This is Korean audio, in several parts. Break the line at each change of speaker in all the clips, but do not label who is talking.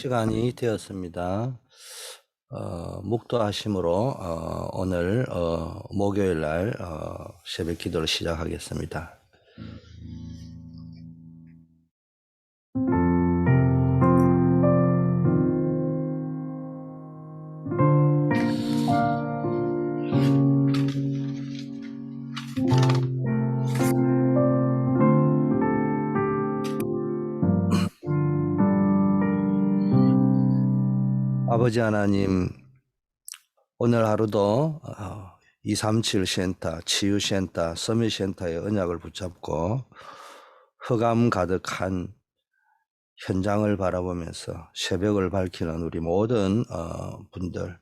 시간이 되었습니다. 묵도하심으로 오늘 목요일 날 새벽 기도를 시작하겠습니다. 아버지 하나님, 오늘 하루도 237 센터, 치유 센터, 서밋 센터의 언약을 붙잡고 흑암 가득한 현장을 바라보면서 새벽을 밝히는 우리 모든 분들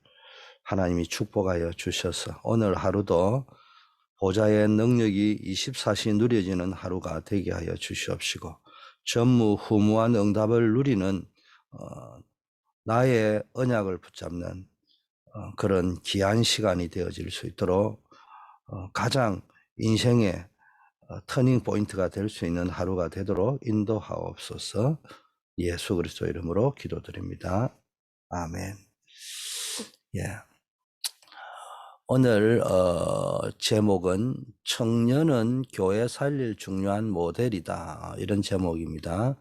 하나님이 축복하여 주셔서 오늘 하루도 보좌의 능력이 24시 누려지는 하루가 되게 하여 주시옵시고 전무후무한 응답을 누리는 나의 언약을 붙잡는 그런 귀한 시간이 되어질 수 있도록 가장 인생의 터닝 포인트가 될 수 있는 하루가 되도록 인도하옵소서. 예수 그리스도 이름으로 기도드립니다. 아멘. 예. 오늘 제목은 청년은 교회 살릴 중요한 모델이다, 이런 제목입니다.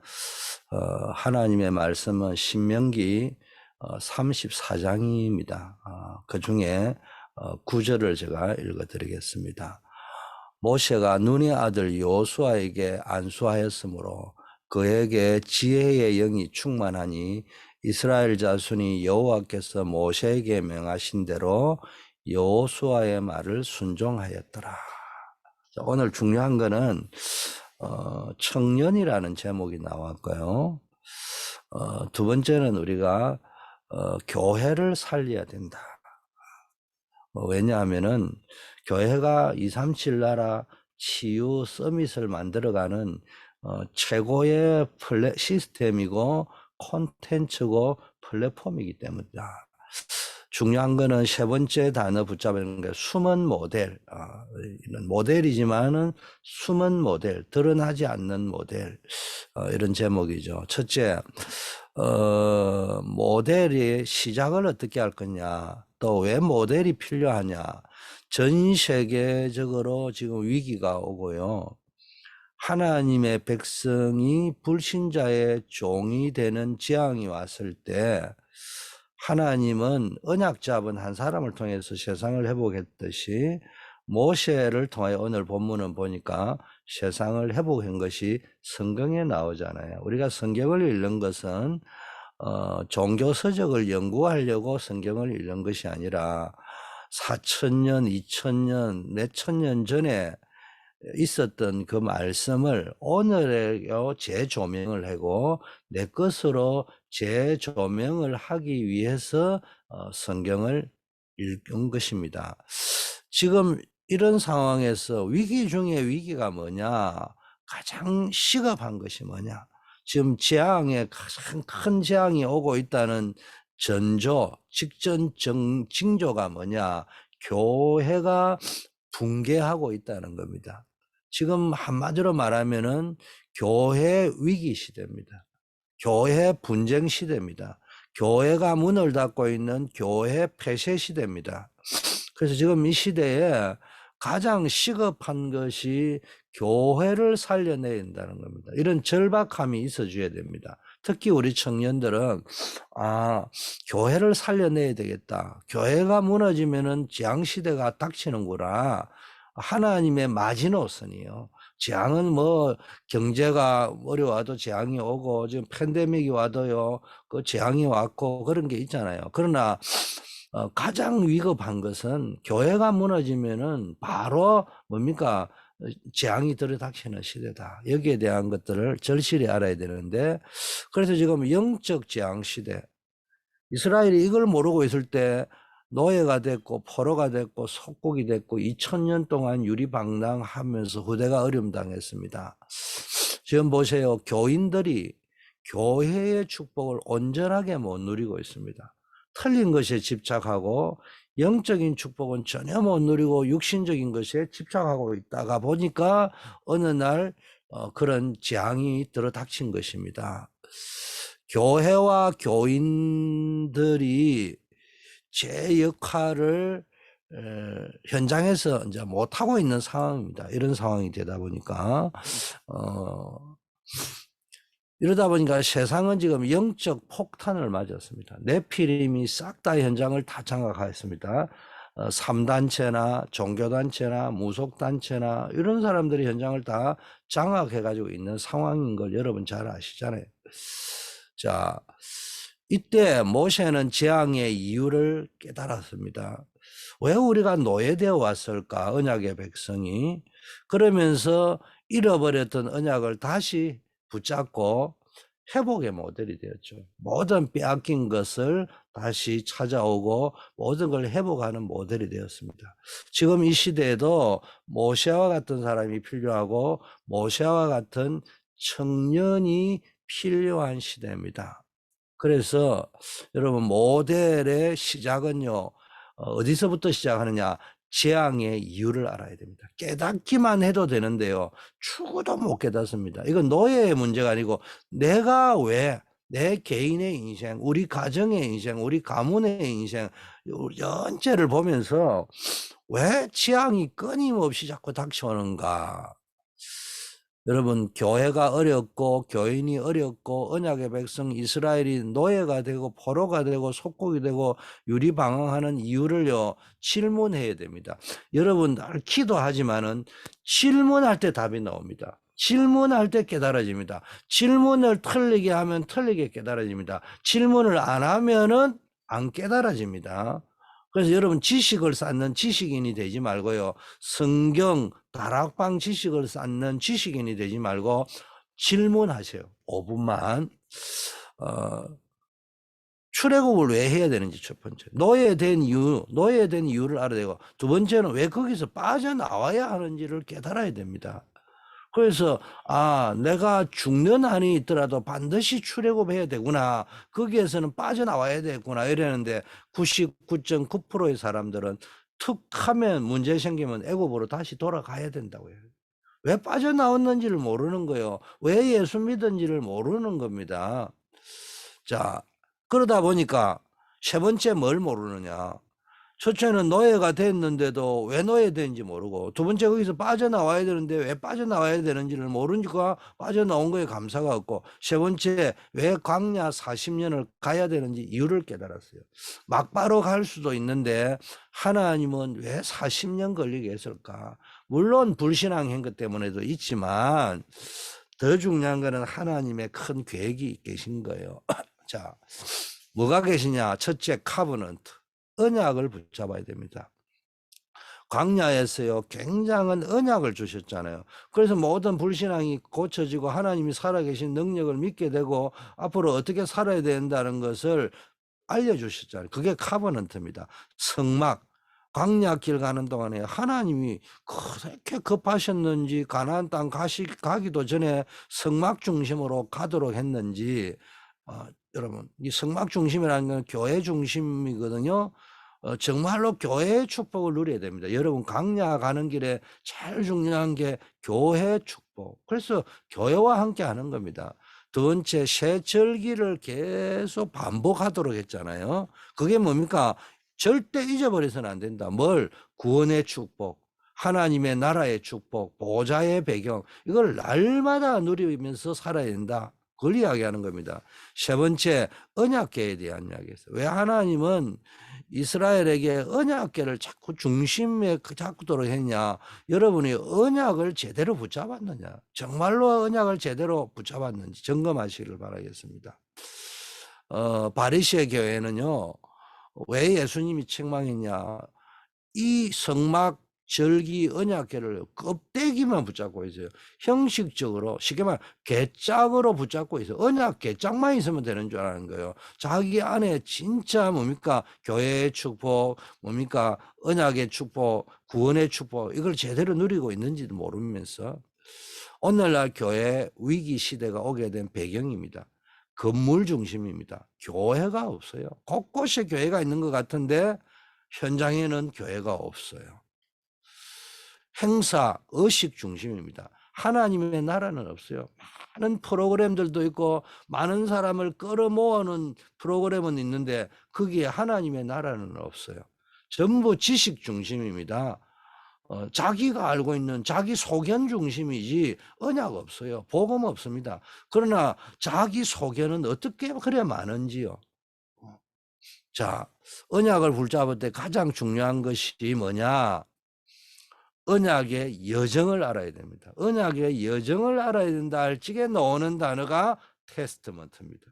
하나님의 말씀은 신명기 34장입니다. 그 중에 9절을 제가 읽어드리겠습니다. 모세가 눈의 아들 여호수아에게 안수하였으므로 그에게 지혜의 영이 충만하니 이스라엘 자손이 여호와께서 모세에게 명하신 대로 여호수아의 말을 순종하였더라. 오늘 중요한 거는 청년이라는 제목이 나왔고요. 두 번째는 우리가 교회를 살려야 된다. 왜냐하면은 교회가 237 나라 치유 서밋을 만들어가는 최고의 시스템이고 콘텐츠고 플랫폼이기 때문이다. 중요한 거는 세 번째 단어 붙잡는 게 숨은 모델. 이런 모델이지만은 숨은 모델, 드러나지 않는 모델, 이런 제목이죠. 첫째, 모델의 시작을 어떻게 할 거냐, 또 왜 모델이 필요하냐. 전 세계적으로 지금 위기가 오고요. 하나님의 백성이 불신자의 종이 되는 재앙이 왔을 때 하나님은 언약 잡은 한 사람을 통해서 세상을 회복했듯이 모세를 통하여 오늘 본문은 보니까 세상을 회복한 것이 성경에 나오잖아요. 우리가 성경을 읽는 것은 종교 서적을 연구하려고 성경을 읽는 것이 아니라 4,000년, 2,000년, 몇천 년 전에 있었던 그 말씀을 오늘에 재조명을 하고 내 것으로 재조명을 하기 위해서 성경을 읽은 것입니다. 지금 이런 상황에서 위기 중에 위기가 뭐냐? 가장 시급한 것이 뭐냐? 지금 재앙에 가장 큰 재앙이 오고 있다는 전조, 직전 징조가 뭐냐? 교회가 붕괴하고 있다는 겁니다. 지금 한마디로 말하면은 교회 위기 시대입니다. 교회 분쟁 시대입니다. 교회가 문을 닫고 있는 교회 폐쇄 시대입니다. 그래서 지금 이 시대에 가장 시급한 것이 교회를 살려내야 된다는 겁니다. 이런 절박함이 있어줘야 됩니다. 특히 우리 청년들은 교회를 살려내야 되겠다. 교회가 무너지면은 재앙 시대가 닥치는구나. 하나님의 마지노선이요. 재앙은 뭐 경제가 어려워도 재앙이 오고 지금 팬데믹이 와도요, 그 재앙이 왔고 그런 게 있잖아요. 그러나 가장 위급한 것은 교회가 무너지면은 바로 뭡니까? 재앙이 들이닥치는 시대다. 여기에 대한 것들을 절실히 알아야 되는데, 그래서 지금 영적 재앙 시대, 이스라엘이 이걸 모르고 있을 때 노예가 됐고 포로가 됐고 속국이 됐고 2000년 동안 유리방랑하면서 후대가 어려움당했습니다. 지금 보세요. 교인들이 교회의 축복을 온전하게 못 누리고 있습니다. 틀린 것에 집착하고 영적인 축복은 전혀 못 누리고 육신적인 것에 집착하고 있다가 보니까 어느 날 그런 재앙이 들어닥친 것입니다. 교회와 교인들이 제 역할을 현장에서 이제 못하고 있는 상황입니다. 이런 상황이 되다 보니까 이러다 보니까 세상은 지금 영적 폭탄을 맞았습니다. 네피림이 싹 다 현장을 다 장악하였습니다. 3단체나 종교단체나 무속단체나 이런 사람들이 현장을 다 장악해가지고 있는 상황인 걸 여러분 잘 아시잖아요. 자, 이때 모세는 재앙의 이유를 깨달았습니다. 왜 우리가 노예되어 왔을까? 언약의 백성이. 그러면서 잃어버렸던 언약을 다시 붙잡고 회복의 모델이 되었죠. 모든 빼앗긴 것을 다시 찾아오고 모든 걸 회복하는 모델이 되었습니다. 지금 이 시대에도 모세와 같은 사람이 필요하고 모세와 같은 청년이 필요한 시대입니다. 그래서 여러분 모델의 시작은요, 어디서부터 시작하느냐? 재앙의 이유를 알아야 됩니다. 깨닫기만 해도 되는데요, 추구도 못 깨닫습니다. 이건 노예의 문제가 아니고 내가 왜 내 개인의 인생, 우리 가정의 인생, 우리 가문의 인생 전체를 보면서 왜 재앙이 끊임없이 자꾸 닥쳐오는가? 여러분, 교회가 어렵고 교인이 어렵고 언약의 백성 이스라엘이 노예가 되고 포로가 되고 속국이 되고 유리방황하는 이유를요, 질문해야 됩니다. 여러분, 늘 기도하지만은 질문할 때 답이 나옵니다. 질문할 때 깨달아집니다. 질문을 틀리게 하면 틀리게 깨달아집니다. 질문을 안 하면은 안 깨달아집니다. 그래서 여러분, 지식을 쌓는 지식인이 되지 말고요, 성경 다락방 지식을 쌓는 지식인이 되지 말고 질문하세요. 5분만. 출애굽을 왜 해야 되는지 첫 번째. 노예된 이유를 알아야 되고, 두 번째는 왜 거기서 빠져나와야 하는지를 깨달아야 됩니다. 그래서 내가 죽는 한이 있더라도 반드시 출애굽해야 되구나. 거기에서는 빠져나와야 되구나. 이러는데 99.9%의 사람들은 툭 하면 문제 생기면 애굽으로 다시 돌아가야 된다고요. 왜 빠져나왔는지를 모르는 거예요. 왜 예수 믿은지를 모르는 겁니다. 자, 그러다 보니까 세 번째 뭘 모르느냐? 첫째는 노예가 됐는데도 왜 노예된지 모르고, 두 번째 거기서 빠져나와야 되는데 왜 빠져나와야 되는지를 모르니까 빠져나온 거에 감사가 없고, 세 번째 왜 광야 40년을 가야 되는지 이유를 깨달았어요. 막바로 갈 수도 있는데 하나님은 왜 40년 걸리게 했을까? 물론 불신앙한 것 때문에도 있지만 더 중요한 거는 하나님의 큰 계획이 계신 거예요. 자, 뭐가 계시냐? 첫째, 카버넌트. 언약을 붙잡아야 됩니다. 광야에서요, 굉장한 언약을 주셨잖아요. 그래서 모든 불신앙이 고쳐지고 하나님이 살아계신 능력을 믿게 되고 앞으로 어떻게 살아야 된다는 것을 알려주셨잖아요. 그게 카버넌트입니다. 성막. 광야길 가는 동안에 하나님이 그렇게 급하셨는지, 가나안 땅 가기도 전에 성막 중심으로 가도록 했는지, 여러분, 이 성막 중심이라는 건 교회 중심이거든요. 정말로 교회의 축복을 누려야 됩니다. 여러분, 광야 가는 길에 제일 중요한 게 교회 축복. 그래서 교회와 함께 하는 겁니다. 두 번째, 새 절기를 계속 반복하도록 했잖아요. 그게 뭡니까? 절대 잊어버려서는 안 된다. 뭘? 구원의 축복, 하나님의 나라의 축복, 보좌의 배경, 이걸 날마다 누리면서 살아야 된다. 그걸 이야기하는 겁니다. 세 번째, 언약궤에 대한 이야기였어요. 왜 하나님은 이스라엘에게 언약궤를 자꾸 중심에 자꾸 도록 했냐? 여러분이 언약을 제대로 붙잡았느냐? 정말로 언약을 제대로 붙잡았는지 점검하시기를 바라겠습니다. 바리새의 교회는요, 왜 예수님이 책망했냐? 이 성막 절기 언약궤를 껍데기만 붙잡고 있어요. 형식적으로, 쉽게 말하면 개짝으로 붙잡고 있어요. 언약 개짝만 있으면 되는 줄 아는 거예요. 자기 안에 진짜 뭡니까? 교회의 축복, 뭡니까? 언약의 축복, 구원의 축복, 이걸 제대로 누리고 있는지도 모르면서 오늘날 교회 위기 시대가 오게 된 배경입니다. 건물 중심입니다. 교회가 없어요. 곳곳에 교회가 있는 것 같은데 현장에는 교회가 없어요. 행사, 의식 중심입니다. 하나님의 나라는 없어요. 많은 프로그램들도 있고 많은 사람을 끌어모으는 프로그램은 있는데 거기에 하나님의 나라는 없어요. 전부 지식 중심입니다. 자기가 알고 있는 자기 소견 중심이지 언약 없어요. 복음 없습니다. 그러나 자기 소견은 어떻게 그래 많은지요. 자, 언약을 붙잡을 때 가장 중요한 것이 뭐냐? 언약의 여정을 알아야 됩니다. 언약의 여정을 알아야 된다 할 적에 나오는 단어가 테스트먼트입니다.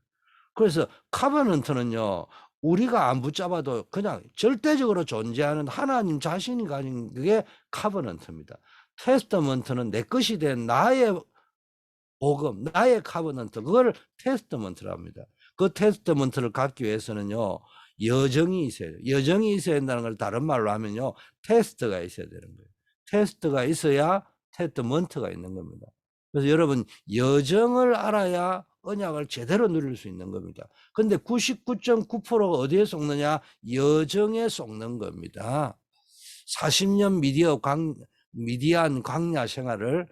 그래서 카버넌트는요, 우리가 안 붙잡아도 그냥 절대적으로 존재하는 하나님 자신이 가진 그게 카버넌트입니다. 테스트먼트는 내 것이 된 나의 복음, 나의 카버넌트, 그걸 테스트먼트라 합니다. 그 테스트먼트를 갖기 위해서는요, 여정이 있어야 돼요. 여정이 있어야 된다는 걸 다른 말로 하면요, 테스트가 있어야 되는 거예요. 테스트가 있어야 테스트먼트가 있는 겁니다. 그래서 여러분, 여정을 알아야 언약을 제대로 누릴 수 있는 겁니다. 근데 99.9%가 어디에 속느냐? 여정에 속는 겁니다. 40년 미디안 광야 생활을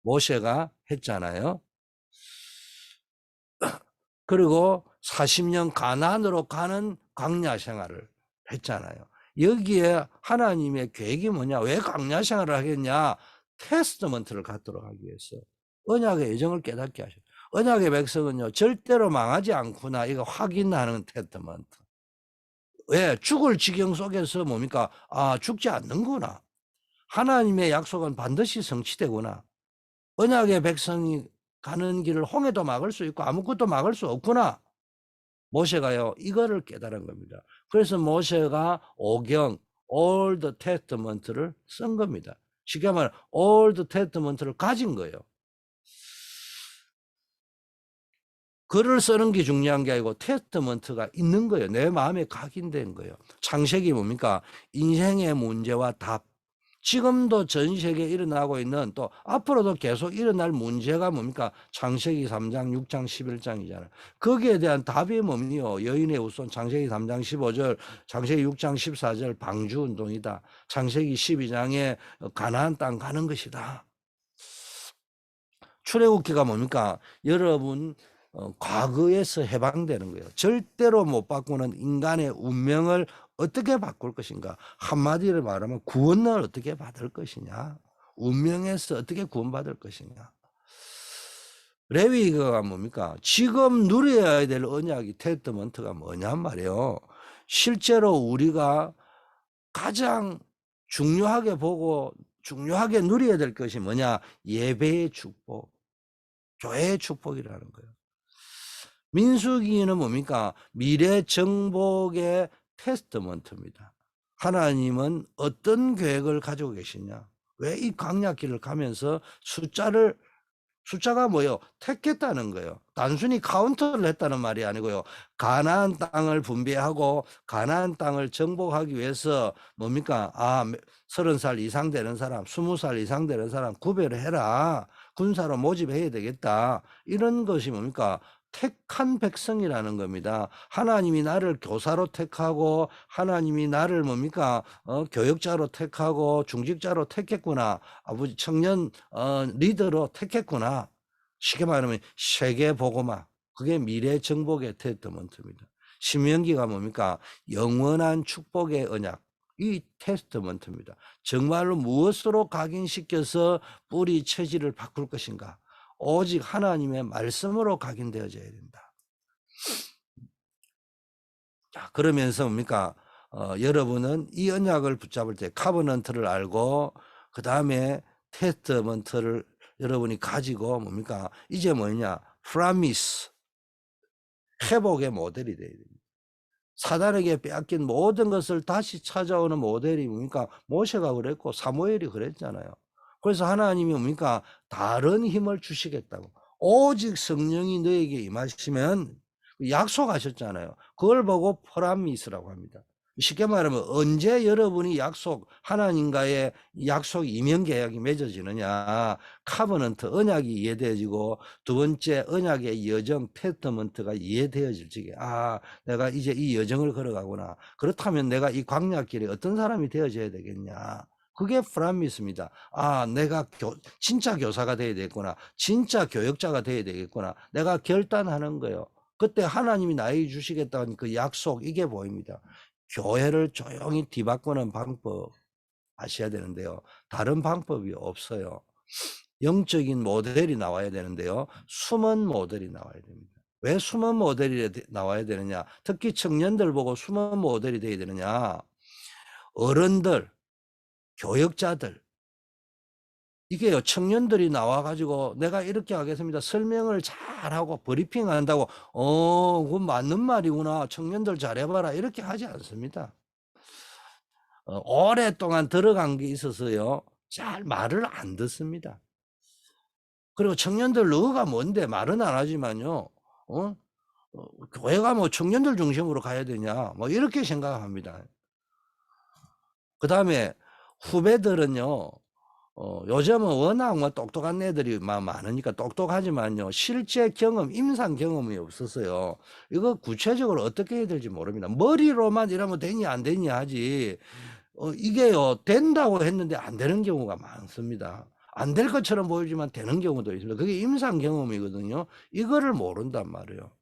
모세가 했잖아요. 그리고 40년 가나안으로 가는 광야 생활을 했잖아요. 여기에 하나님의 계획이 뭐냐? 왜 광야 생활을 하겠냐? 테스트먼트를 갖도록 하기 위해서 언약의 예정을 깨닫게 하셨어요. 언약의 백성은요, 절대로 망하지 않구나, 이거 확인하는 테스트먼트. 왜? 죽을 지경 속에서 뭡니까? 아, 죽지 않는구나. 하나님의 약속은 반드시 성취되구나. 언약의 백성이 가는 길을 홍해도 막을 수 있고 아무것도 막을 수 없구나. 모세가요, 이거를 깨달은 겁니다. 그래서 모세가 오경, Old Testament를 쓴 겁니다. 쉽게 말하면 Old Testament를 가진 거예요. 글을 쓰는 게 중요한 게 아니고 테스트먼트가 있는 거예요. 내 마음에 각인된 거예요. 창세기 뭡니까? 인생의 문제와 답. 지금도 전 세계에 일어나고 있는, 또 앞으로도 계속 일어날 문제가 뭡니까? 창세기 3장, 6장, 11장이잖아요. 거기에 대한 답이 뭡니까? 여인의 후손, 창세기 3장 15절, 창세기 6장 14절 방주운동이다. 창세기 12장에 가나안 땅 가는 것이다. 출애굽기가 뭡니까? 여러분 과거에서 해방되는 거예요. 절대로 못 바꾸는 인간의 운명을 어떻게 바꿀 것인가? 한마디로 말하면 구원을 어떻게 받을 것이냐? 운명에서 어떻게 구원받을 것이냐? 레위기가 뭡니까? 지금 누려야 될 언약이 테스트먼트가 뭐냔 말이에요. 실제로 우리가 가장 중요하게 보고 중요하게 누려야 될 것이 뭐냐? 예배의 축복, 교회의 축복이라는 거예요. 민수기는 뭡니까? 미래 정복의 테스트먼트입니다. 하나님은 어떤 계획을 가지고 계시냐? 왜 이 광야길을 가면서 숫자가 뭐예요? 택했다는 거예요. 단순히 카운트를 했다는 말이 아니고요. 가나안 땅을 분배하고 가나안 땅을 정복하기 위해서 뭡니까? 30살 이상 되는 사람, 20살 이상 되는 사람 구별을 해라. 군사로 모집해야 되겠다. 이런 것이 뭡니까? 택한 백성이라는 겁니다. 하나님이 나를 교사로 택하고 하나님이 나를 뭡니까? 교역자로 택하고 중직자로 택했구나. 아버지 청년 리더로 택했구나. 쉽게 말하면 세계 복음화. 그게 미래 정복의 테스트먼트입니다. 신명기가 뭡니까? 영원한 축복의 언약. 이 테스트먼트입니다. 정말로 무엇으로 각인시켜서 뿌리 체질을 바꿀 것인가? 오직 하나님의 말씀으로 각인되어져야 된다. 자, 그러면서 뭡니까? 여러분은 이 언약을 붙잡을 때 카버넌트를 알고 그 다음에 테스트먼트를 여러분이 가지고 뭡니까? 이제 뭐냐? 프라미스, 회복의 모델이 돼야 됩니다. 사단에게 빼앗긴 모든 것을 다시 찾아오는 모델이 뭡니까? 모세가 그랬고 사무엘이 그랬잖아요. 그래서 하나님이 뭡니까? 다른 힘을 주시겠다고. 오직 성령이 너에게 임하시면 약속하셨잖아요. 그걸 보고 프라미스라고 합니다. 쉽게 말하면 언제 여러분이 하나님과의 약속 이면계약이 맺어지느냐? 카버넌트, 언약이 이해되어지고 두 번째 언약의 여정, 테스트먼트가 이해되어질 적에 내가 이제 이 여정을 걸어가구나. 그렇다면 내가 이 광야길에 어떤 사람이 되어져야 되겠냐? 그게 프라미스입니다. 아, 내가 진짜 교사가 돼야 되겠구나. 진짜 교역자가 돼야 되겠구나. 내가 결단하는 거예요. 그때 하나님이 나에게 주시겠다는 그 약속, 이게 보입니다. 교회를 조용히 뒤바꾸는 방법 아셔야 되는데요. 다른 방법이 없어요. 영적인 모델이 나와야 되는데요. 숨은 모델이 나와야 됩니다. 왜 숨은 모델이 나와야 되느냐? 특히 청년들 보고 숨은 모델이 돼야 되느냐? 어른들, 교역자들, 이게요, 청년들이 나와가지고 내가 이렇게 하겠습니다. 설명을 잘하고 브리핑 한다고, 그건 맞는 말이구나. 청년들 잘해봐라. 이렇게 하지 않습니다. 오랫동안 들어간 게 있어서요, 잘 말을 안 듣습니다. 그리고 청년들 너가 뭔데 말은 안 하지만요, 교회가 뭐 청년들 중심으로 가야 되냐, 뭐 이렇게 생각합니다. 그 다음에 후배들은요, 요즘은 워낙 뭐 똑똑한 애들이 많으니까 똑똑하지만요, 실제 경험, 임상 경험이 없어서요, 이거 구체적으로 어떻게 해야 될지 모릅니다. 머리로만 이러면 되니 안 되니 하지, 이게요, 된다고 했는데 안 되는 경우가 많습니다. 안 될 것처럼 보이지만 되는 경우도 있습니다. 그게 임상 경험이거든요. 이거를 모른단 말이에요.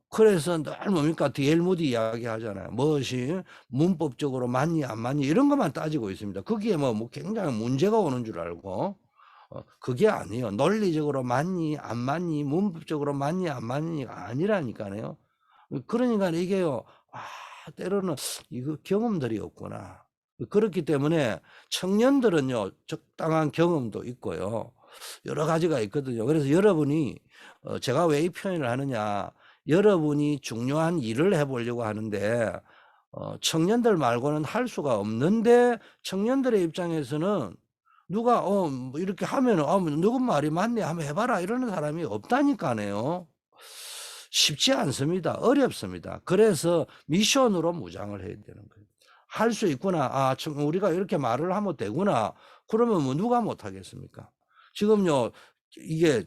그래서 늘 뭡니까? 디엘 무디 이야기 하잖아요. 무엇이 문법적으로 맞니 안 맞니 이런 것만 따지고 있습니다. 거기에 뭐 굉장히 문제가 오는 줄 알고, 그게 아니에요. 논리적으로 맞니 안 맞니, 문법적으로 맞니 안 맞니가 아니라니까요. 그러니까 이게요, 때로는 이거 경험들이 없구나. 그렇기 때문에 청년들은요, 적당한 경험도 있고요, 여러 가지가 있거든요. 그래서 여러분이, 제가 왜 이 표현을 하느냐, 여러분이 중요한 일을 해보려고 하는데, 청년들 말고는 할 수가 없는데, 청년들의 입장에서는 누가 뭐 이렇게 하면은 뭐 누구 말이 맞네 한번 해봐라 이러는 사람이 없다니까요. 쉽지 않습니다. 어렵습니다. 그래서 미션으로 무장을 해야 되는 거예요. 할 수 있구나. 우리가 이렇게 말을 하면 되구나. 그러면 뭐 누가 못하겠습니까? 지금요, 이게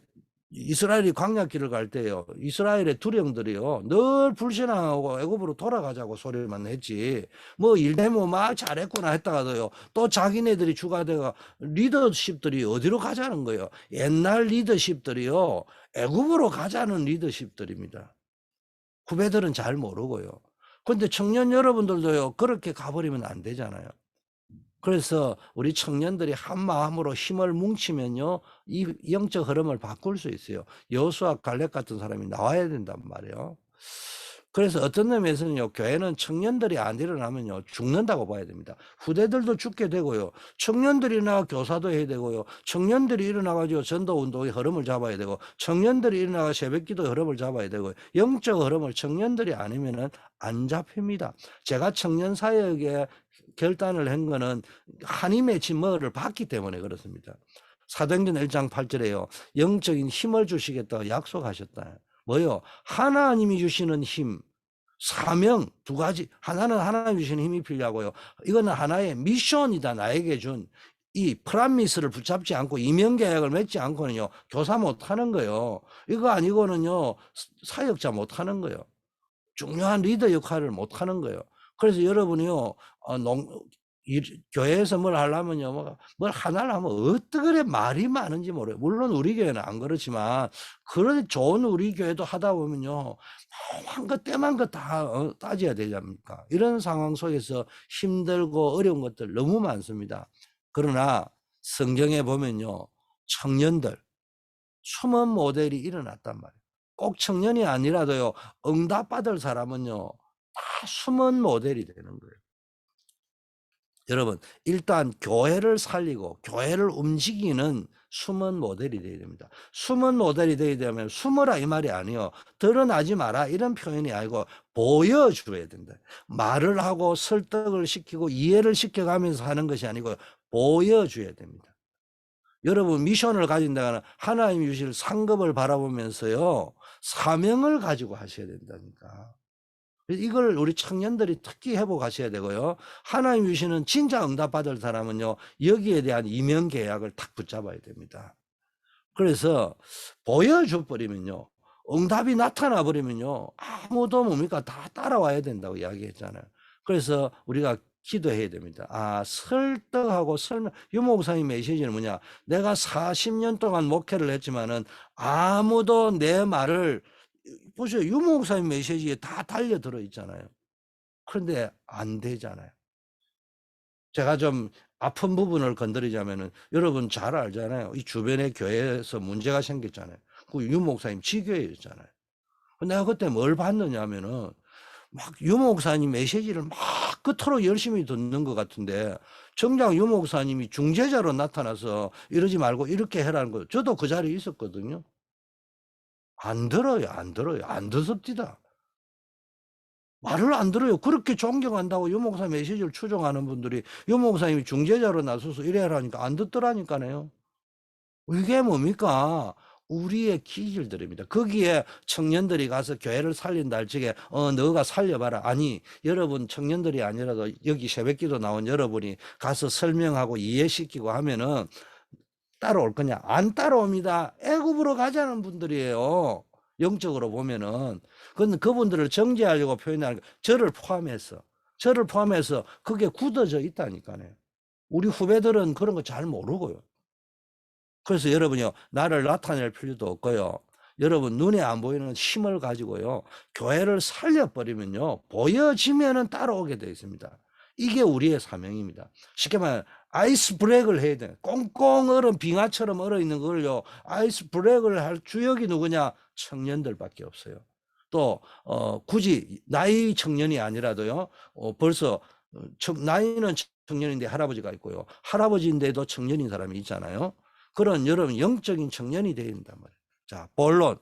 이스라엘이 광야길을 갈 때요, 이스라엘의 두령들이요, 늘 불신앙하고 애굽으로 돌아가자고 소리만 했지, 뭐 일되면 막 잘했구나 했다가도요, 또 자기네들이 주가 돼가 리더십들이 어디로 가자는 거예요. 옛날 리더십들이요, 애굽으로 가자는 리더십들입니다. 후배들은 잘 모르고요. 근데 청년 여러분들도요, 그렇게 가버리면 안 되잖아요. 그래서 우리 청년들이 한 마음으로 힘을 뭉치면요, 이 영적 흐름을 바꿀 수 있어요. 여호수아 갈렙 같은 사람이 나와야 된단 말이에요. 그래서 어떤 의미에서는요, 교회는 청년들이 안 일어나면요, 죽는다고 봐야 됩니다. 후대들도 죽게 되고요, 청년들이나 교사도 해야 되고요, 청년들이 일어나가지고 전도 운동의 흐름을 잡아야 되고, 청년들이 일어나가 새벽기도 흐름을 잡아야 되고, 영적 흐름을 청년들이 아니면은 안 잡힙니다. 제가 청년 사역에 결단을 한 거는 한임의 징벌을 받기 때문에 그렇습니다. 사도행전 1장 8절에요. 영적인 힘을 주시겠다고 약속하셨다. 뭐요? 하나님이 주시는 힘, 사명 두 가지. 하나는 하나님 주시는 힘이 필요하고요. 이거는 하나의 미션이다. 나에게 준 이 프라미스를 붙잡지 않고 이명계약을 맺지 않고는요, 교사 못하는 거예요. 이거 아니고는요, 사역자 못하는 거예요. 중요한 리더 역할을 못하는 거예요. 그래서 여러분이요, 교회에서 뭘 하려면요, 뭘 하나를 하면 어떻게 말이 많은지 모르요. 물론 우리 교회는 안 그렇지만, 그런 좋은 우리 교회도 하다 보면요, 한 것 때만 것 다 따져야 되지 않습니까? 이런 상황 속에서 힘들고 어려운 것들 너무 많습니다. 그러나 성경에 보면요, 청년들, 숨은 모델이 일어났단 말이에요. 꼭 청년이 아니라도요, 응답받을 사람은요, 다 숨은 모델이 되는 거예요. 여러분, 일단 교회를 살리고 교회를 움직이는 숨은 모델이 되어야 됩니다. 숨은 모델이 되어야 되면 숨어라 이 말이 아니에요. 드러나지 마라 이런 표현이 아니고 보여줘야 된다. 말을 하고 설득을 시키고 이해를 시켜가면서 하는 것이 아니고 보여줘야 됩니다. 여러분 미션을 가진다거나 하나님이 주실 상급을 바라보면서요, 사명을 가지고 하셔야 된다니까. 이걸 우리 청년들이 특히 회복하셔야 되고요. 하나님 주시는 진짜 응답받을 사람은요, 여기에 대한 이면 계약을 탁 붙잡아야 됩니다. 그래서 보여줘 버리면요, 응답이 나타나 버리면요, 아무도 뭡니까 다 따라와야 된다고 이야기했잖아요. 그래서 우리가 기도해야 됩니다. 아, 설득하고 설명, 유목사님 메시지는 뭐냐? 내가 40년 동안 목회를 했지만은 아무도 내 말을, 보세요. 유목사님 메시지에 다 달려 들어 있잖아요. 그런데 안 되잖아요. 제가 좀 아픈 부분을 건드리자면은 여러분 잘 알잖아요. 이 주변의 교회에서 문제가 생겼잖아요. 그 유목사님 지교회였잖아요. 내가 그때 뭘 봤느냐 하면은 막 유목사님 메시지를 막 끝으로 열심히 듣는 것 같은데 정작 유목사님이 중재자로 나타나서 이러지 말고 이렇게 해라는 거. 저도 그 자리에 있었거든요. 안 들어요, 안 들어요. 안 듣습니다. 말을 안 들어요. 그렇게 존경한다고 유목사 메시지를 추종하는 분들이 유목사님이 중재자로 나서서 이래라니까 안 듣더라니까요. 이게 뭡니까? 우리의 기질들입니다. 거기에 청년들이 가서 교회를 살린다 할 적에 너가 살려봐라. 아니, 여러분 청년들이 아니라도 여기 새벽기도 나온 여러분이 가서 설명하고 이해시키고 하면은 따라올 거냐? 안 따라옵니다. 애굽으로 가자는 분들이에요. 영적으로 보면은. 그건 그분들을 정죄하려고 표현하는 거, 저를 포함해서 그게 굳어져 있다니까요. 우리 후배들은 그런 거 잘 모르고요. 그래서 여러분요, 나를 나타낼 필요도 없고요. 여러분 눈에 안 보이는 힘을 가지고요, 교회를 살려버리면요, 보여지면은 따라오게 되어 있습니다. 이게 우리의 사명입니다. 쉽게 말하면 아이스 브레이크를 해야 돼요. 꽁꽁 얼은 빙하처럼 얼어 있는 걸요, 아이스 브레이크를 할 주역이 누구냐? 청년들밖에 없어요. 또 굳이 나이 청년이 아니라도요, 벌써 나이는 청년인데 할아버지가 있고요, 할아버지인데도 청년인 사람이 있잖아요. 그런 여러분 영적인 청년이 되어야 된단 말이에요. 자, 본론.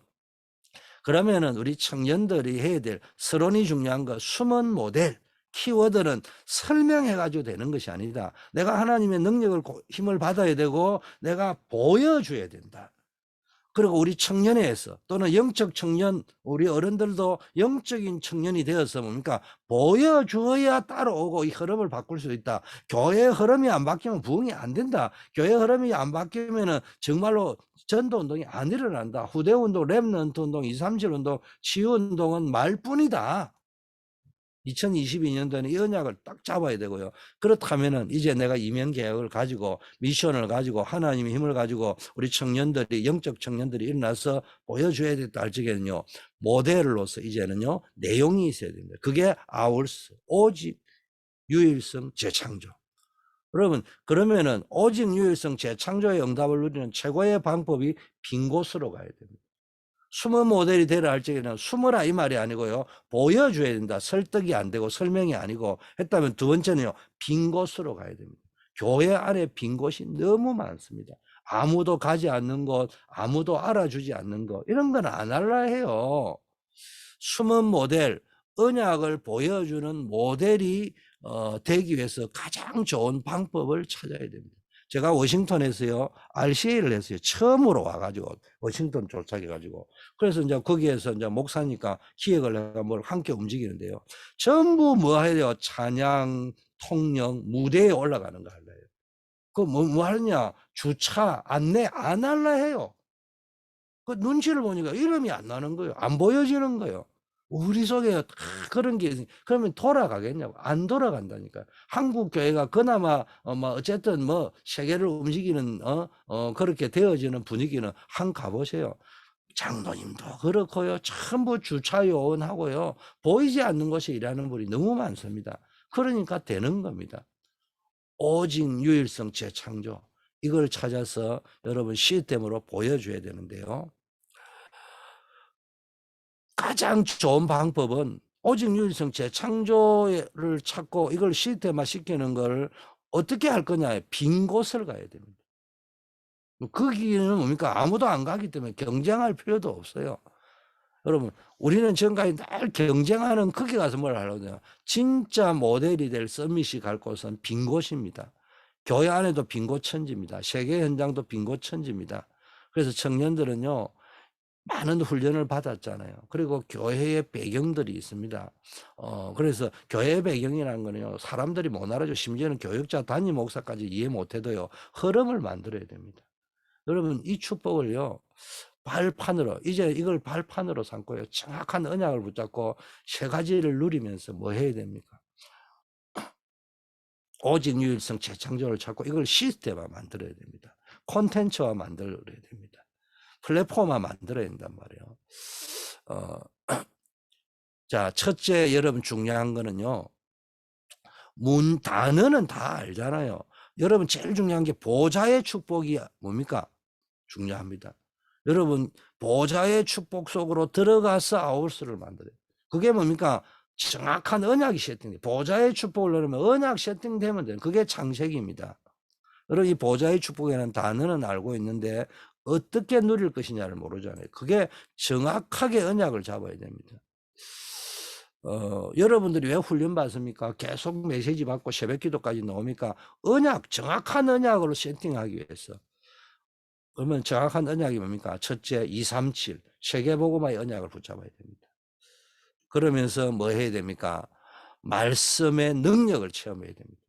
그러면은 우리 청년들이 해야 될 서론이 중요한 거, 숨은 모델, 키워드는 설명해가지고 되는 것이 아니다. 내가 하나님의 능력을, 힘을 받아야 되고 내가 보여줘야 된다. 그리고 우리 청년회에서 또는 영적 청년, 우리 어른들도 영적인 청년이 되어서 뭡니까? 보여주어야 따라오고 이 흐름을 바꿀 수 있다. 교회 흐름이 안 바뀌면 부흥이 안 된다. 교회 흐름이 안 바뀌면은 정말로 전도 운동이 안 일어난다. 후대 운동, 렘넌트 운동, 237 운동, 치유 운동은 말뿐이다. 2022년도에는 이 언약을 딱 잡아야 되고요. 그렇다면은 이제 내가 이면 계획을 가지고 미션을 가지고 하나님의 힘을 가지고 우리 청년들이, 영적 청년들이 일어나서 보여줘야 됐다 할 적에는요, 모델로서 이제는요 내용이 있어야 됩니다. 그게 아울스, 오직 유일성 재창조. 여러분, 그러면은 오직 유일성 재창조의 응답을 누리는 최고의 방법이 빈 곳으로 가야 됩니다. 숨은 모델이 되라 할 적에는 숨으라 이 말이 아니고요, 보여줘야 된다. 설득이 안 되고 설명이 아니고 했다면, 두 번째는요, 빈 곳으로 가야 됩니다. 교회 안에 빈 곳이 너무 많습니다. 아무도 가지 않는 곳, 아무도 알아주지 않는 것, 이런 건 안 할라 해요. 숨은 모델, 언약을 보여주는 모델이 되기 위해서 가장 좋은 방법을 찾아야 됩니다. 제가 워싱턴에서요, RCA를 했어요. 처음으로 와가지고, 워싱턴 쫓아가가지고. 그래서 이제 거기에서 이제 목사니까 기획을 해가 뭘 함께 움직이는데요. 전부 뭐 해야 돼요? 찬양, 통령, 무대에 올라가는 거 할래요. 그 뭐 하느냐? 주차, 안내 안 할라 해요. 그 눈치를 보니까 이름이 안 나는 거예요. 안 보여지는 거예요. 우리 속에 다 그런 게 있으니, 그러면 돌아가겠냐고. 안 돌아간다니까. 한국 교회가 그나마 뭐 어쨌든 뭐 세계를 움직이는 그렇게 되어지는 분위기는 한 가보세요. 장로님도 그렇고요, 전부 주차 요원하고요, 보이지 않는 곳에 일하는 분이 너무 많습니다. 그러니까 되는 겁니다. 오직 유일성 재창조, 이걸 찾아서 여러분 시스템으로 보여줘야 되는데요, 가장 좋은 방법은 오직 유일성 재창조를 찾고 이걸 시스템화 시키는 걸 어떻게 할 거냐, 빈 곳을 가야 됩니다. 거기는 뭡니까? 아무도 안 가기 때문에 경쟁할 필요도 없어요. 여러분, 우리는 지금까지 늘 경쟁하는, 거기 가서 뭘 하려고요? 진짜 모델이 될 서밋이 갈 곳은 빈 곳입니다. 교회 안에도 빈 곳 천지입니다. 세계 현장도 빈 곳 천지입니다. 그래서 청년들은요, 많은 훈련을 받았잖아요. 그리고 교회의 배경들이 있습니다. 그래서 교회 배경이라는 거는요, 사람들이 못 알아줘. 심지어는 교육자, 담임 목사까지 이해 못해도요, 흐름을 만들어야 됩니다. 여러분, 이 축복을요, 발판으로, 이제 이걸 발판으로 삼고요, 정확한 언약을 붙잡고 세 가지를 누리면서 뭐 해야 됩니까? 오직 유일성 재창조를 찾고 이걸 시스템화 만들어야 됩니다. 콘텐츠화 만들어야 됩니다. 플랫폼화 만들어야 된단 말이에요. 자, 첫째 여러분 중요한 거는요. 단어는 다 알잖아요. 여러분 제일 중요한 게 보좌의 축복이 뭡니까? 중요합니다. 여러분 보좌의 축복 속으로 들어가서 아울스를 만들어요. 그게 뭡니까? 정확한 언약이 세팅돼. 보좌의 축복을 누르면 언약 세팅되면 돼요. 그게 창세기입니다. 여러분 이 보좌의 축복이라는 단어는 알고 있는데 어떻게 누릴 것이냐를 모르잖아요. 그게 정확하게 언약을 잡아야 됩니다. 여러분들이 왜 훈련 받습니까? 계속 메시지 받고 새벽 기도까지 나옵니까? 언약, 정확한 언약으로 세팅하기 위해서. 그러면 정확한 언약이 뭡니까? 첫째, 237, 세계복음화의 언약을 붙잡아야 됩니다. 그러면서 뭐 해야 됩니까? 말씀의 능력을 체험해야 됩니다.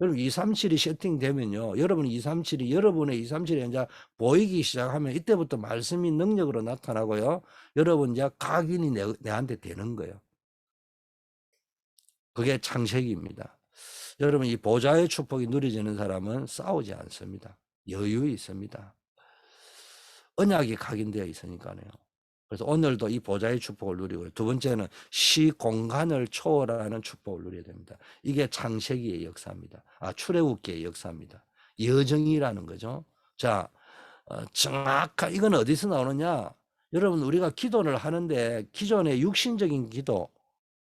여러분 237이 세팅되면요. 여러분 237이 여러분의 237이 이제 보이기 시작하면 이때부터 말씀이 능력으로 나타나고요. 여러분 이제 각인이 내한테 되는 거예요. 그게 창세기입니다. 여러분 이 보좌의 축복이 누려지는 사람은 싸우지 않습니다. 여유 있습니다. 언약이 각인되어 있으니까요. 그래서 오늘도 이 보좌의 축복을 누리고요. 두 번째는 시공간을 초월하는 축복을 누려야 됩니다. 이게 창세기의 역사입니다. 출애굽기의 역사입니다. 여정이라는 거죠. 자, 정확한 이건 어디서 나오느냐? 여러분 우리가 기도를 하는데 기존의 육신적인 기도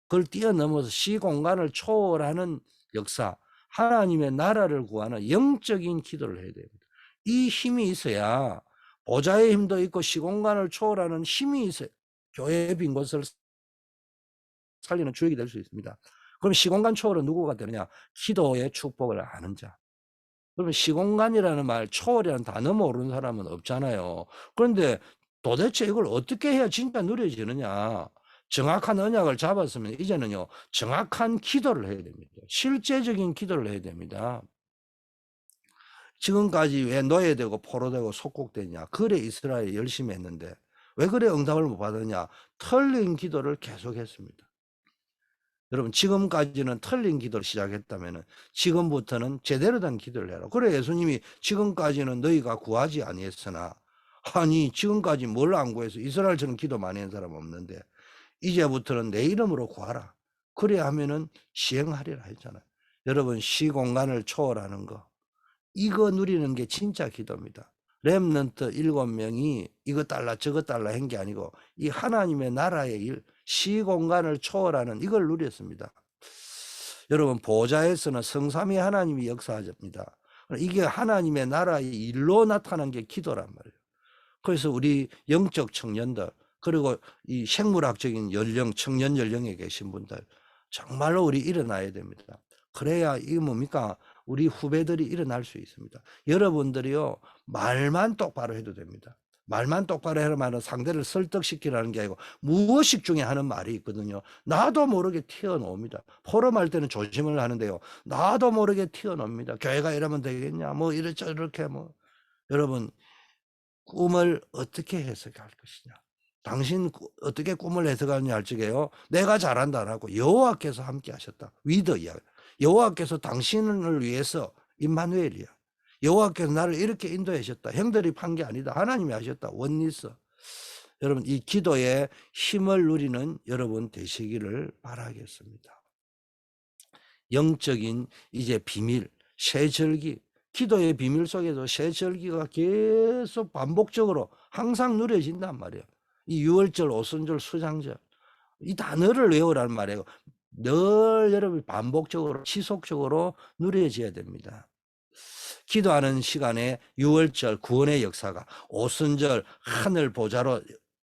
그걸 뛰어넘어서 시공간을 초월하는 역사, 하나님의 나라를 구하는 영적인 기도를 해야 됩니다. 이 힘이 있어야 보좌의 힘도 있고 시공간을 초월하는 힘이 있어요. 교회의 빈 곳을 살리는 주역이 될 수 있습니다. 그럼 시공간 초월은 누구가 되느냐? 기도의 축복을 아는 자. 그러면 시공간이라는 말, 초월이라는 단어 모르는 사람은 없잖아요. 그런데 도대체 이걸 어떻게 해야 진짜 누려지느냐? 정확한 언약을 잡았으면 이제는요, 정확한 기도를 해야 됩니다. 실제적인 기도를 해야 됩니다. 지금까지 왜 노예되고 포로되고 속국되냐? 그래 이스라엘이 열심히 했는데 왜 그래 응답을 못 받았냐? 틀린 기도를 계속했습니다. 여러분 지금까지는 틀린 기도를 시작했다면 지금부터는 제대로 된 기도를 해라. 그래 예수님이 지금까지는 너희가 구하지 아니했으나 아니 지금까지 뭘 안 구해서 이스라엘처럼 기도 많이 한 사람 없는데 이제부터는 내 이름으로 구하라. 그래야 하면은 시행하리라 했잖아요. 여러분 시공간을 초월하는 거 이거 누리는 게 진짜 기도입니다. 렘넌트 7명이 이거 달라 저거 달라 한 게 아니고 이 하나님의 나라의 일, 시공간을 초월하는 이걸 누렸습니다. 여러분 보좌에서는 성삼위 하나님이 역사하십니다. 이게 하나님의 나라의 일로 나타난 게 기도란 말이에요. 그래서 우리 영적 청년들 그리고 이 생물학적인 연령, 청년 연령에 계신 분들 정말로 우리 일어나야 됩니다. 그래야 이게 뭡니까? 우리 후배들이 일어날 수 있습니다. 여러분들이요 말만 똑바로 해도 됩니다. 말만 똑바로 해라 말은 상대를 설득시키라는 게 아니고 무의식 중에 하는 말이 있거든요. 나도 모르게 튀어나옵니다. 포럼할 때는 조심을 하는데요. 나도 모르게 튀어나옵니다. 교회가 이러면 되겠냐? 뭐 이렇게 뭐 여러분 꿈을 어떻게 해석할 것이냐? 당신 어떻게 꿈을 해석하느냐 할 적에요. 내가 잘한다 안 하고 여호와께서 함께 하셨다. 위더야. 여호와께서 당신을 위해서 임마누엘이야. 여호와께서 나를 이렇게 인도하셨다. 형들이 판 게 아니다. 하나님이 하셨다. 원리스. 여러분 이 기도에 힘을 누리는 여러분 되시기를 바라겠습니다. 영적인 이제 비밀, 새절기, 기도의 비밀 속에서 새절기가 계속 반복적으로 항상 누려진단 말이에요. 이 유월절, 오순절, 수장절 이 단어를 외우라는 말이에요. 늘 여러분이 반복적으로 지속적으로 누려져야 됩니다. 기도하는 시간에 유월절 구원의 역사가 오순절 하늘 보좌로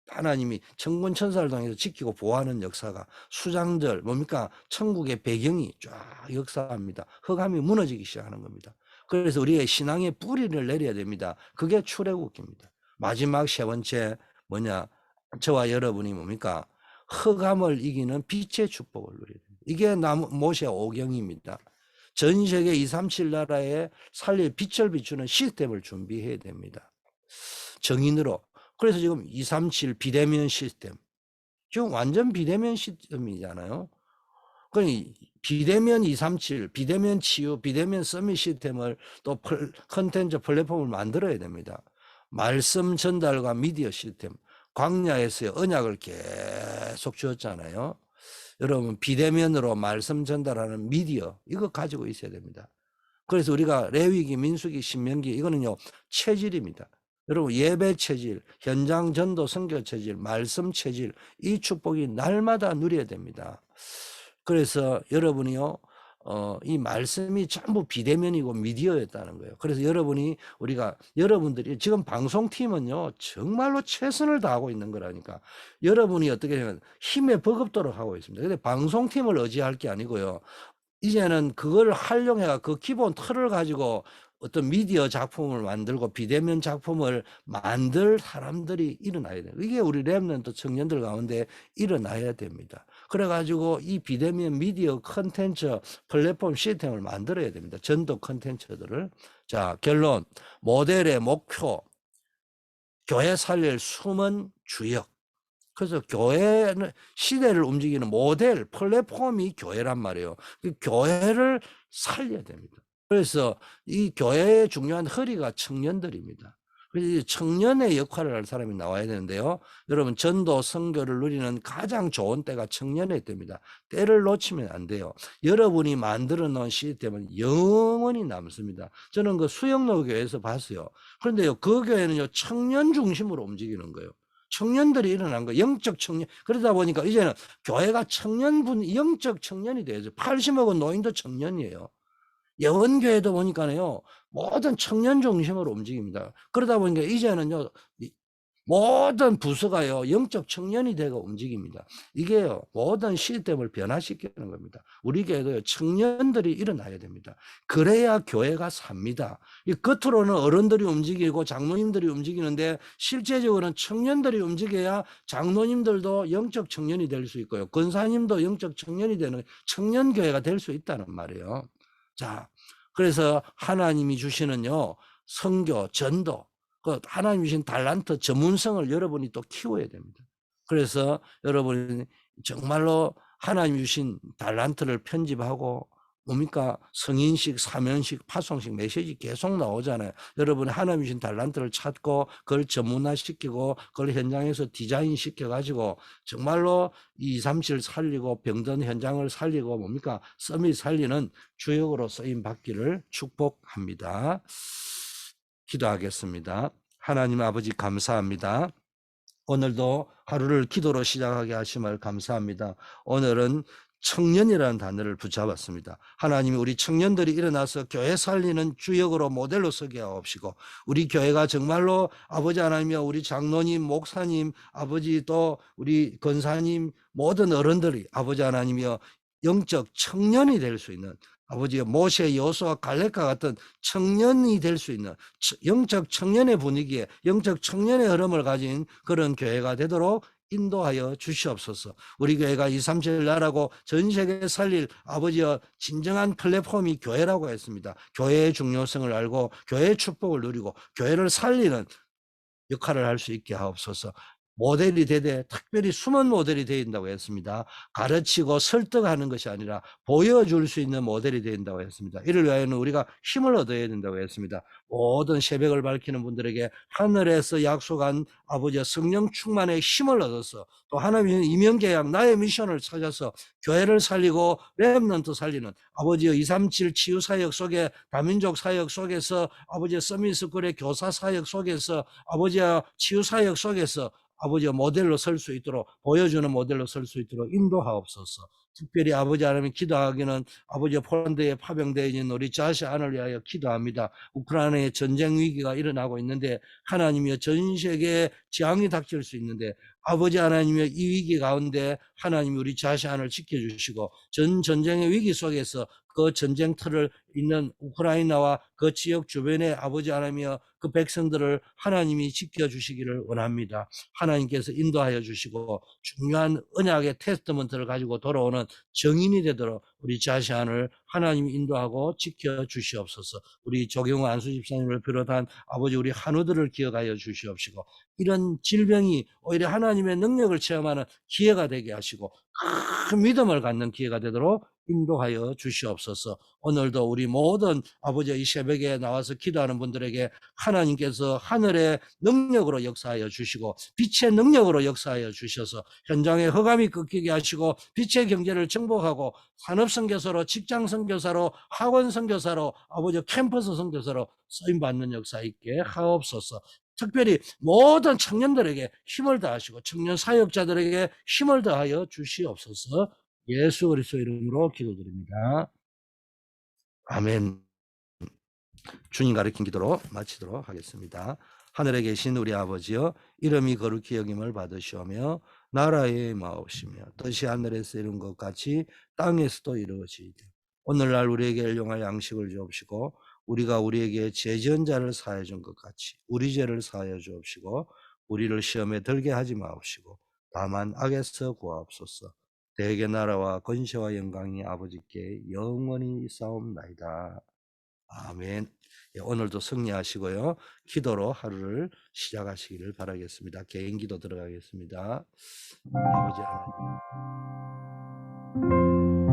하나님이 천군 천사를 통해서 지키고 보호하는 역사가 수장절 뭡니까? 천국의 배경이 쫙 역사합니다. 흑암이 무너지기 시작하는 겁니다. 그래서 우리의 신앙의 뿌리를 내려야 됩니다. 그게 출애굽기입니다. 마지막 세 번째 뭐냐? 저와 여러분이 뭡니까? 흑암을 이기는 빛의 축복을 누려야 됩니다. 이게 모세 오경입니다. 전 세계 237 나라에 살릴 빛을 비추는 시스템을 준비해야 됩니다. 정인으로. 그래서 지금 237 비대면 시스템. 지금 완전 비대면 시스템이잖아요. 그러니 비대면 237, 비대면 치유, 비대면 서밋 시스템을 또 컨텐츠 플랫폼을 만들어야 됩니다. 말씀 전달과 미디어 시스템, 광야에서의 언약을 계속 주었잖아요. 여러분 비대면으로 말씀 전달하는 미디어 이거 가지고 있어야 됩니다. 그래서 우리가 레위기, 민수기, 신명기 이거는요 체질입니다. 여러분 예배 체질, 현장 전도 선교 체질, 말씀 체질 이 축복이 날마다 누려야 됩니다. 그래서 여러분이요 이 말씀이 전부 비대면이고 미디어였다는 거예요. 그래서 여러분들이 지금 방송팀은요 정말로 최선을 다하고 있는 거라니까. 여러분이 어떻게 되면 힘에 버겁도록 하고 있습니다. 근데 방송팀을 의지할 게 아니고요. 이제는 그걸 활용해가 그 기본 틀을 가지고 어떤 미디어 작품을 만들고 비대면 작품을 만들 사람들이 일어나야 돼요. 이게 우리 랩런트 청년들 가운데 일어나야 됩니다. 그래가지고 이 비대면 미디어 컨텐츠 플랫폼 시스템을 만들어야 됩니다. 전도 컨텐츠들을. 자, 결론. 모델의 목표. 교회 살릴 숨은 주역. 그래서 교회는 시대를 움직이는 모델, 플랫폼이 교회란 말이에요. 그 교회를 살려야 됩니다. 그래서 이 교회의 중요한 허리가 청년들입니다. 그래서 청년의 역할을 할 사람이 나와야 되는데요. 여러분 전도 선교를 누리는 가장 좋은 때가 청년의 때입니다. 때를 놓치면 안 돼요. 여러분이 만들어 놓은 시스템은 영원히 남습니다. 저는 그 수영로 교회에서 봤어요. 그런데요 그 교회는요 청년 중심으로 움직이는 거예요. 청년들이 일어난 거, 영적 청년. 그러다 보니까 이제는 교회가 영적 청년이 돼야죠. 80억은 노인도 청년이에요. 예원교회도 보니까요, 모든 청년 중심으로 움직입니다. 그러다 보니까 이제는요, 모든 부서가요, 영적 청년이 되고 움직입니다. 이게요, 모든 시스템을 변화시키는 겁니다. 우리 교회도요, 청년들이 일어나야 됩니다. 그래야 교회가 삽니다. 이 겉으로는 어른들이 움직이고 장로님들이 움직이는데 실제적으로는 청년들이 움직여야 장로님들도 영적 청년이 될 수 있고요. 권사님도 영적 청년이 되는 청년교회가 될 수 있다는 말이에요. 자, 그래서 하나님이 주시는요, 선교, 전도, 그 하나님 주신 달란트, 전문성을 여러분이 또 키워야 됩니다. 그래서 여러분이 정말로 하나님 주신 달란트를 편집하고 뭡니까? 성인식, 사면식, 파송식 메시지 계속 나오잖아요. 여러분 하나님 주신 달란트를 찾고 그걸 전문화시키고 그걸 현장에서 디자인 시켜가지고 정말로 237 살리고 병든 현장을 살리고 뭡니까? 서밋 살리는 주역으로 쓰임 받기를 축복합니다. 기도하겠습니다. 하나님 아버지 감사합니다. 오늘도 하루를 기도로 시작하게 하심을 감사합니다. 오늘은 청년이라는 단어를 붙잡았습니다. 하나님이 우리 청년들이 일어나서 교회 살리는 주역으로 모델로 서게 하옵시고 우리 교회가 정말로 아버지 하나님이여 우리 장로님, 목사님, 아버지 또 우리 권사님 모든 어른들이 아버지 하나님이여 영적 청년이 될 수 있는 아버지 모세, 여호수아, 갈렙과 같은 청년이 될 수 있는 영적 청년의 분위기에 영적 청년의 흐름을 가진 그런 교회가 되도록 인도하여 주시옵소서. 우리 교회가 237 나라고 전 세계에 살릴 아버지여 진정한 플랫폼이 교회라고 했습니다. 교회의 중요성을 알고 교회의 축복을 누리고 교회를 살리는 역할을 할 수 있게 하옵소서. 모델이 되되 특별히 숨은 모델이 되어야 된다고 했습니다. 가르치고 설득하는 것이 아니라 보여줄 수 있는 모델이 되어야 된다고 했습니다. 이를 위하여는 우리가 힘을 얻어야 된다고 했습니다. 모든 새벽을 밝히는 분들에게 하늘에서 약속한 아버지의 성령 충만의 힘을 얻어서 또 하나님의 이명계약 나의 미션을 찾아서 교회를 살리고 렘넌트 살리는 아버지의 237 치유사역 속에 다민족 사역 속에서 아버지의 서밋스쿨의 교사 사역 속에서 아버지의 치유사역 속에서 아버지가 모델로 설 수 있도록 보여주는 모델로 설 수 있도록 인도하옵소서. 특별히 아버지 하나님 기도하기는 아버지 폴란드에 파병되어 있는 우리 자시안을 위하여 기도합니다. 우크라이나에 전쟁 위기가 일어나고 있는데 하나님이여 전 세계에 재앙이 닥칠 수 있는데 아버지 하나님의 이 위기 가운데 하나님이 우리 자시안을 지켜주시고 전 전쟁의 위기 속에서 그 전쟁터를 있는 우크라이나와 그 지역 주변의 아버지 하나님이여 그 백성들을 하나님이 지켜주시기를 원합니다. 하나님께서 인도하여 주시고 중요한 언약의 테스트먼트를 가지고 돌아오는 정인이 되도록 우리 자신을 하나님 인도하고 지켜 주시옵소서. 우리 조경호 안수 집사님을 비롯한 아버지 우리 한우들을 기억하여 주시옵시고, 이런 질병이 오히려 하나님의 능력을 체험하는 기회가 되게 하시고 큰 믿음을 갖는 기회가 되도록 인도하여 주시옵소서. 오늘도 우리 모든 아버지 이 새벽에 나와서 기도하는 분들에게 하나님께서 하늘의 능력으로 역사하여 주시고 빛의 능력으로 역사하여 주셔서 현장의 흑암이 꺾이게 하시고 빛의 경제를 정복하고 산업선교사로, 직장선교사로, 학원선교사로, 아버지 캠퍼스 선교사로 쓰임받는 역사 있게 하옵소서. 특별히 모든 청년들에게 힘을 다하시고 청년 사역자들에게 힘을 다하여 주시옵소서. 예수 그리스도 이름으로 기도드립니다. 아멘. 주님 가르친 기도로 마치도록 하겠습니다. 하늘에 계신 우리 아버지여, 이름이 거룩히 여김을 받으시오며 나라의 마옵시며 뜻이 하늘에서 이룬 것 같이 땅에서도 이루어지이되, 오늘날 우리에게 일용할 양식을 주옵시고 우리가 우리에게 죄 지은 자를 사하여 준 것 같이 우리 죄를 사하여 주옵시고 우리를 시험에 들게 하지 마옵시고 다만 악에서 구하옵소서. 대개 나라와 권세와 영광이 아버지께 영원히 있사옵나이다. 아멘. 예, 오늘도 승리하시고요. 기도로 하루를 시작하시기를 바라겠습니다. 개인 기도 들어가겠습니다. 아버지 하나님.